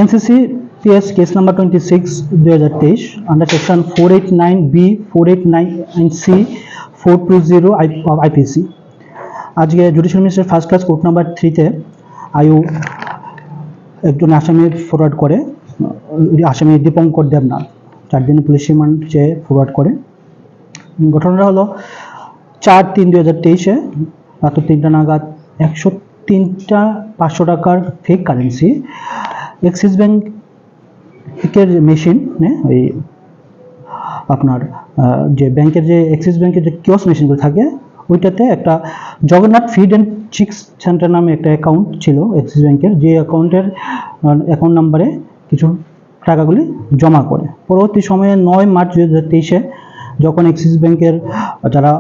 NCC PS case number 26 2023 under section 489B 489C 420 of IPC आज के judicial ministry first class court number 3 তে आयु একজন আসামি ফরওয়ার্ড করে আসামি দীপঙ্কর দেবনাথ 4 দিনের পুলিশ রিমান্ড চেয়ে ফরওয়ার্ড করে। ঘটনাটা হলো 4/3/2023 এ রাত 3টা নাগাদ 103টা 500 টাকার ফেক কারেন্সি एक्सिस ব্যাংকের মেশিনে ওই আপনার যে ব্যাংকের যে एक्सिस ব্যাংকের যে কিওস্ক মেশিনগুলো থাকে ওইটাতে একটা Jagannath feed and chicks centre নামে একটা অ্যাকাউন্ট ছিল एक्सिस ব্যাংকের, যে অ্যাকাউন্টের অ্যাকাউন্ট নাম্বারে কিছু টাকাগুলি জমা করে। পরবর্তী সময়ে 9 মার্চ 2023 এ যখন एक्सिस ব্যাংকের যারা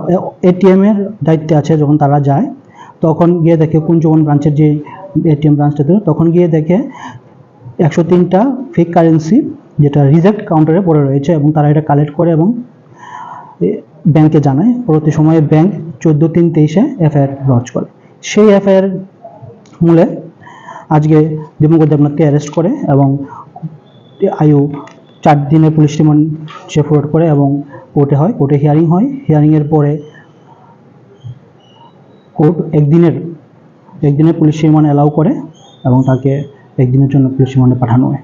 এটিএম এর দায়িত্বে আছে যখন তারা যায় তখন গিয়ে দেখে কুঞ্জবন ব্রাঞ্চের যে এটিএম ব্রাঞ্চটাতে তখন গিয়ে দেখে 103টা ফেক কারেন্সি যেটা রিজেক্ট কাউন্টারে পড়ে রয়েছে এবং তারা এটা কালেক্ট করে এবং ব্যাংকে জানায়। পরবর্তী সময়ে ব্যাংক 14/3/23 এ এফআইআর লঞ্চ করে। সেই এফআইআর মূলে আজকে দীপঙ্কর দেবনাথকে অ্যারেস্ট করে এবং আয়ু 4 দিনের পুলিশ রিমান্ড সে ফরওয়ার্ড করে এবং কোর্টে হয়, কোর্টে হিয়ারিং হয়। হিয়ারিংয়ের পরে কোর্ট একদিনের পুলিশ রিমান্ড অ্যালাউ করে এবং তাকে একদিনের জন্য পুলিশ রিমান্ডে পাঠানো হয়।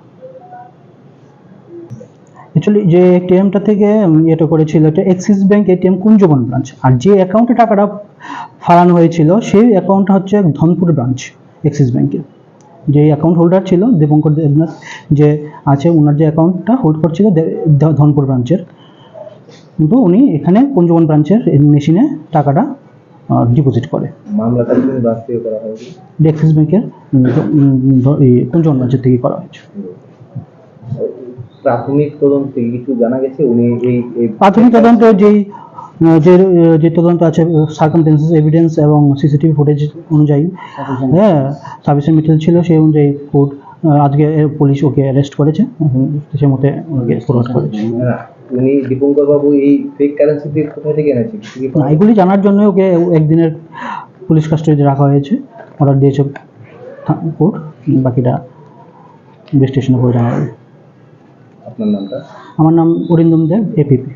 অ্যাকচুয়ালি যে এটিএমটা থেকে এটা করেছিল এটা Axis bank ATM Kunjaban branch, আর যে অ্যাকাউন্টে টাকাটা ফালানো হয়েছিল সেই অ্যাকাউন্টটা হচ্ছে ধনপুর ব্রাঞ্চ एक्सिस ব্যাংকের। যে অ্যাকাউন্ট হোল্ডার ছিল দীপঙ্কর দেবনাথ যে আছে ওনার যে অ্যাকাউন্টটা হোল্ড করছিল ধনপুর ব্রাঞ্চের, কিন্তু উনি এখানে কুঞ্জবন ব্রাঞ্চের মেশিনে টাকাটা ডিপোজিট করে। মামলাটা কোন ব্রাঞ্চ থেকে করা হয়েছে? एक्सिस ব্যাংকের কুঞ্জবন ব্রাঞ্চের থেকে করা হয়েছে। প্রাথমিক তদন্ত থেকে কিছু জানা গেছে উনি এই প্রাথমিক তদন্ত যে তদন্ত আছে সার্কামস্টেন্সেস এভিডেন্স এবং সিসিটিভি ফুটেজ অনুযায়ী হ্যাঁ সাফিসিয়েন্ট মেটেরিয়াল ছিল, সেই অনুযায়ী কোর্ট আজকে পুলিশ ওকে অ্যারেস্ট করেছে, সে মতে ওকে ফরওয়ার্ড করেছে। উনি দীপঙ্কর বাবু এই ফেক কারেন্সি কোথা থেকে এনেছে এগুলি জানার জন্য ওকে একদিনের পুলিশ কাস্টডিতে রাখা হয়েছে, অর্ডার দিয়েছে কোর্ট। বাকিটা ইনভেস্টিগেশনের পরে জানা যাবে। আপনার নামটা? আমার নাম অরিন্দম দেব, এপিপি।